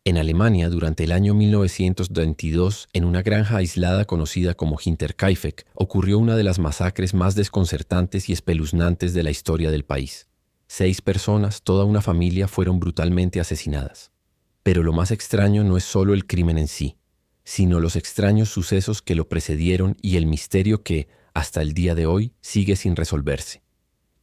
En Alemania, durante el año 1922, en una granja aislada conocida como Hinterkaifeck, ocurrió una de las masacres más desconcertantes y espeluznantes de la historia del país. 6 personas, toda una familia, fueron brutalmente asesinadas. Pero lo más extraño no es solo el crimen en sí, sino los extraños sucesos que lo precedieron y el misterio que, hasta el día de hoy, sigue sin resolverse.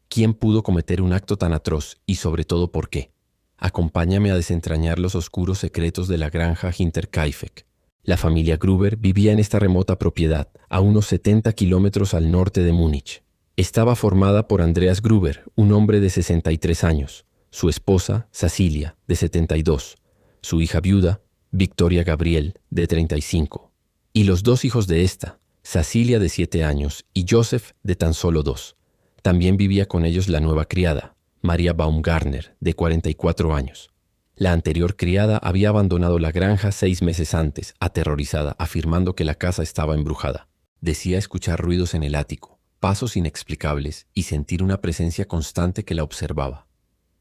¿Quién pudo cometer un acto tan atroz y sobre todo por qué? Acompáñame a desentrañar los oscuros secretos de la granja Hinterkaifeck. La familia Gruber vivía en esta remota propiedad, a unos 70 kilómetros al norte de Múnich. Estaba formada por Andreas Gruber, un hombre de 63 años, su esposa, Cecilia, de 72, su hija viuda, Victoria Gabriel, de 35, y los 2 hijos de esta, Cecilia, de 7 años, y Joseph, de tan solo 2. También vivía con ellos la nueva criada, Maria Baumgartner, de 44 años. La anterior criada había abandonado la granja 6 meses antes, aterrorizada, afirmando que la casa estaba embrujada. Decía escuchar ruidos en el ático, pasos inexplicables y sentir una presencia constante que la observaba.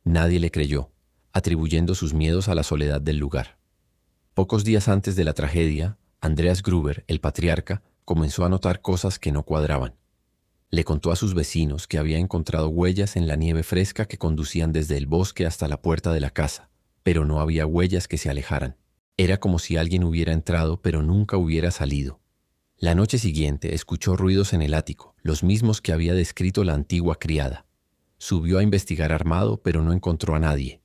Nadie le creyó, atribuyendo sus miedos a la soledad del lugar. Pocos días antes de la tragedia, Andreas Gruber, el patriarca, comenzó a notar cosas que no cuadraban. Le contó a sus vecinos que había encontrado huellas en la nieve fresca que conducían desde el bosque hasta la puerta de la casa, pero no había huellas que se alejaran. Era como si alguien hubiera entrado pero nunca hubiera salido. La noche siguiente escuchó ruidos en el ático, los mismos que había descrito la antigua criada. Subió a investigar armado, pero no encontró a nadie.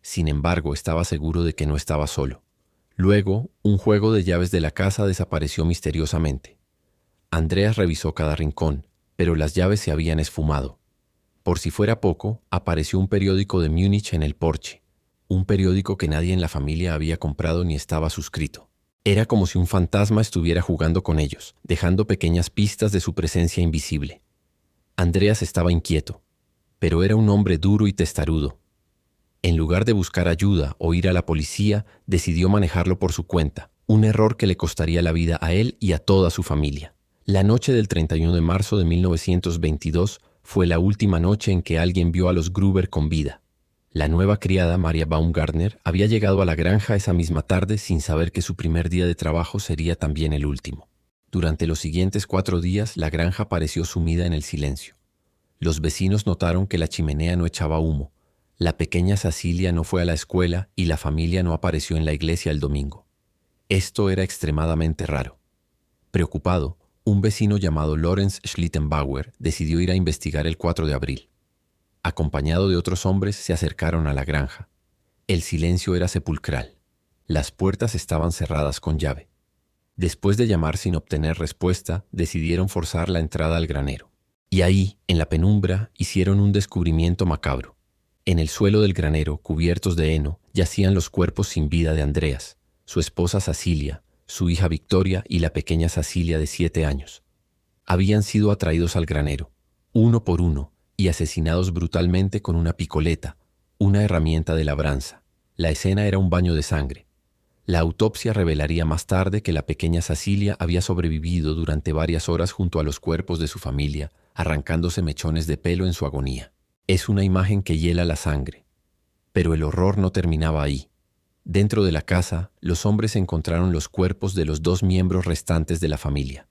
Sin embargo, estaba seguro de que no estaba solo. Luego, un juego de llaves de la casa desapareció misteriosamente. Andreas revisó cada rincón, pero las llaves se habían esfumado. Por si fuera poco, apareció un periódico de Múnich en el porche, un periódico que nadie en la familia había comprado ni estaba suscrito. Era como si un fantasma estuviera jugando con ellos, dejando pequeñas pistas de su presencia invisible. Andreas estaba inquieto, pero era un hombre duro y testarudo. En lugar de buscar ayuda o ir a la policía, decidió manejarlo por su cuenta, un error que le costaría la vida a él y a toda su familia. La noche del 31 de marzo de 1922 fue la última noche en que alguien vio a los Gruber con vida. La nueva criada, Maria Baumgartner, había llegado a la granja esa misma tarde sin saber que su primer día de trabajo sería también el último. Durante los siguientes 4 días, la granja pareció sumida en el silencio. Los vecinos notaron que la chimenea no echaba humo, la pequeña Cecilia no fue a la escuela y la familia no apareció en la iglesia el domingo. Esto era extremadamente raro. Preocupado, un vecino llamado Lorenz Schlittenbauer decidió ir a investigar el 4 de abril. Acompañado de otros hombres, se acercaron a la granja. El silencio era sepulcral. Las puertas estaban cerradas con llave. Después de llamar sin obtener respuesta, decidieron forzar la entrada al granero. Y ahí, en la penumbra, hicieron un descubrimiento macabro. En el suelo del granero, cubiertos de heno, yacían los cuerpos sin vida de Andreas, su esposa Cecilia, su hija Victoria y la pequeña Cecilia de 7 años. Habían sido atraídos al granero, uno por uno, y asesinados brutalmente con una picoleta, una herramienta de labranza. La escena era un baño de sangre. La autopsia revelaría más tarde que la pequeña Cecilia había sobrevivido durante varias horas junto a los cuerpos de su familia, arrancándose mechones de pelo en su agonía. Es una imagen que hiela la sangre. Pero el horror no terminaba ahí. Dentro de la casa, los hombres encontraron los cuerpos de los 2 miembros restantes de la familia.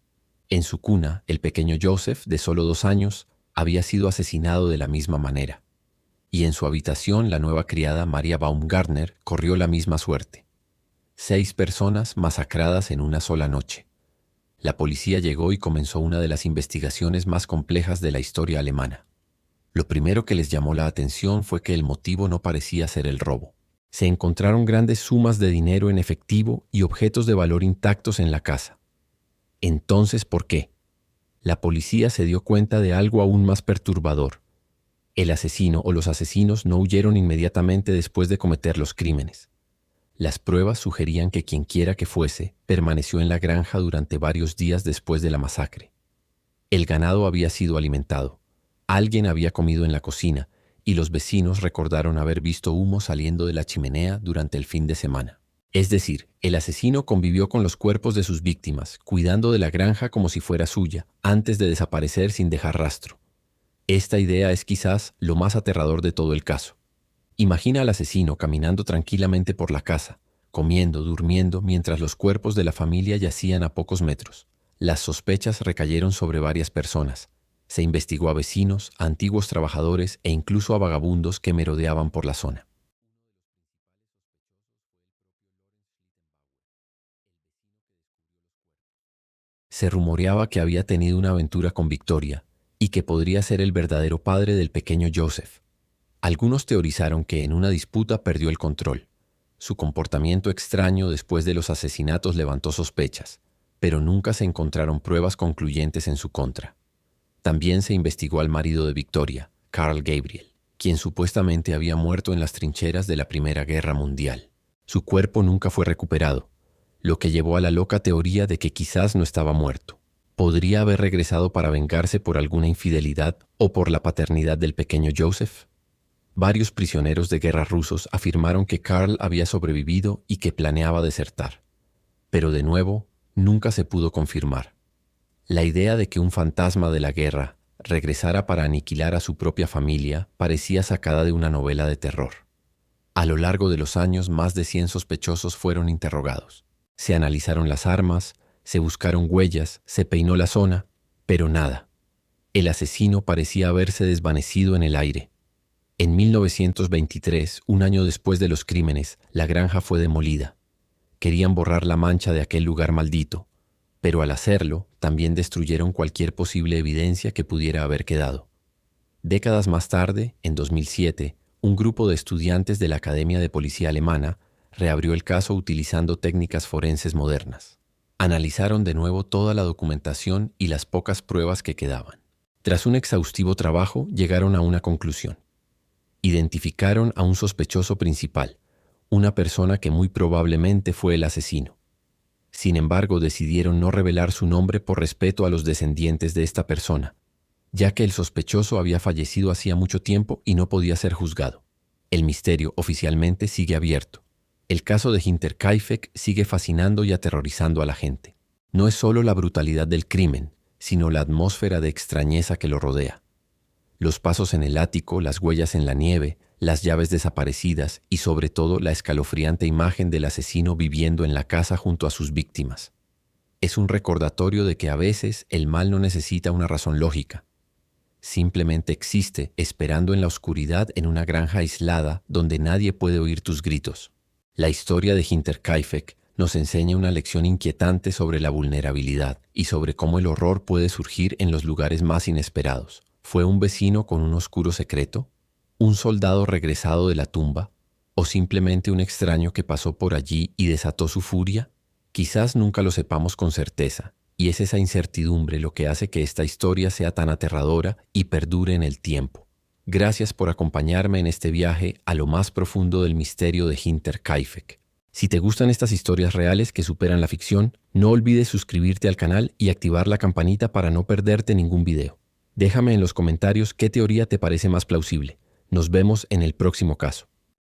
En su cuna, el pequeño Joseph, de solo 2 años, había sido asesinado de la misma manera. Y en su habitación, la nueva criada, Maria Baumgartner, corrió la misma suerte. 6 personas masacradas en una sola noche. La policía llegó y comenzó una de las investigaciones más complejas de la historia alemana. Lo primero que les llamó la atención fue que el motivo no parecía ser el robo. Se encontraron grandes sumas de dinero en efectivo y objetos de valor intactos en la casa. Entonces, ¿por qué? La policía se dio cuenta de algo aún más perturbador. El asesino o los asesinos no huyeron inmediatamente después de cometer los crímenes. Las pruebas sugerían que quienquiera que fuese, permaneció en la granja durante varios días después de la masacre. El ganado había sido alimentado. Alguien había comido en la cocina, y los vecinos recordaron haber visto humo saliendo de la chimenea durante el fin de semana. Es decir, el asesino convivió con los cuerpos de sus víctimas, cuidando de la granja como si fuera suya, antes de desaparecer sin dejar rastro. Esta idea es quizás lo más aterrador de todo el caso. Imagina al asesino caminando tranquilamente por la casa, comiendo, durmiendo, mientras los cuerpos de la familia yacían a pocos metros. Las sospechas recayeron sobre varias personas. Se investigó a vecinos, a antiguos trabajadores e incluso a vagabundos que merodeaban por la zona. Se rumoreaba que había tenido una aventura con Victoria y que podría ser el verdadero padre del pequeño Joseph. Algunos teorizaron que en una disputa perdió el control. Su comportamiento extraño después de los asesinatos levantó sospechas, pero nunca se encontraron pruebas concluyentes en su contra. También se investigó al marido de Victoria, Carl Gabriel, quien supuestamente había muerto en las trincheras de la Primera Guerra Mundial. Su cuerpo nunca fue recuperado, lo que llevó a la loca teoría de que quizás no estaba muerto. ¿Podría haber regresado para vengarse por alguna infidelidad o por la paternidad del pequeño Joseph? Varios prisioneros de guerra rusos afirmaron que Carl había sobrevivido y que planeaba desertar. Pero de nuevo, nunca se pudo confirmar. La idea de que un fantasma de la guerra regresara para aniquilar a su propia familia parecía sacada de una novela de terror. A lo largo de los años, más de 100 sospechosos fueron interrogados. Se analizaron las armas, se buscaron huellas, se peinó la zona, pero nada. El asesino parecía haberse desvanecido en el aire. En 1923, un año después de los crímenes, la granja fue demolida. Querían borrar la mancha de aquel lugar maldito, pero al hacerlo, también destruyeron cualquier posible evidencia que pudiera haber quedado. Décadas más tarde, en 2007, un grupo de estudiantes de la Academia de Policía Alemana reabrió el caso utilizando técnicas forenses modernas. Analizaron de nuevo toda la documentación y las pocas pruebas que quedaban. Tras un exhaustivo trabajo, llegaron a una conclusión. Identificaron a un sospechoso principal, una persona que muy probablemente fue el asesino. Sin embargo, decidieron no revelar su nombre por respeto a los descendientes de esta persona, ya que el sospechoso había fallecido hacía mucho tiempo y no podía ser juzgado. El misterio oficialmente sigue abierto. El caso de Hinterkaifeck sigue fascinando y aterrorizando a la gente. No es solo la brutalidad del crimen, sino la atmósfera de extrañeza que lo rodea. Los pasos en el ático, las huellas en la nieve, las llaves desaparecidas y sobre todo la escalofriante imagen del asesino viviendo en la casa junto a sus víctimas. Es un recordatorio de que a veces el mal no necesita una razón lógica. Simplemente existe esperando en la oscuridad en una granja aislada donde nadie puede oír tus gritos. La historia de Hinterkaifeck nos enseña una lección inquietante sobre la vulnerabilidad y sobre cómo el horror puede surgir en los lugares más inesperados. ¿Fue un vecino con un oscuro secreto? ¿Un soldado regresado de la tumba? ¿O simplemente un extraño que pasó por allí y desató su furia? Quizás nunca lo sepamos con certeza, y es esa incertidumbre lo que hace que esta historia sea tan aterradora y perdure en el tiempo. Gracias por acompañarme en este viaje a lo más profundo del misterio de Hinterkaifeck. Si te gustan estas historias reales que superan la ficción, no olvides suscribirte al canal y activar la campanita para no perderte ningún video. Déjame en los comentarios qué teoría te parece más plausible. Nos vemos en el próximo caso.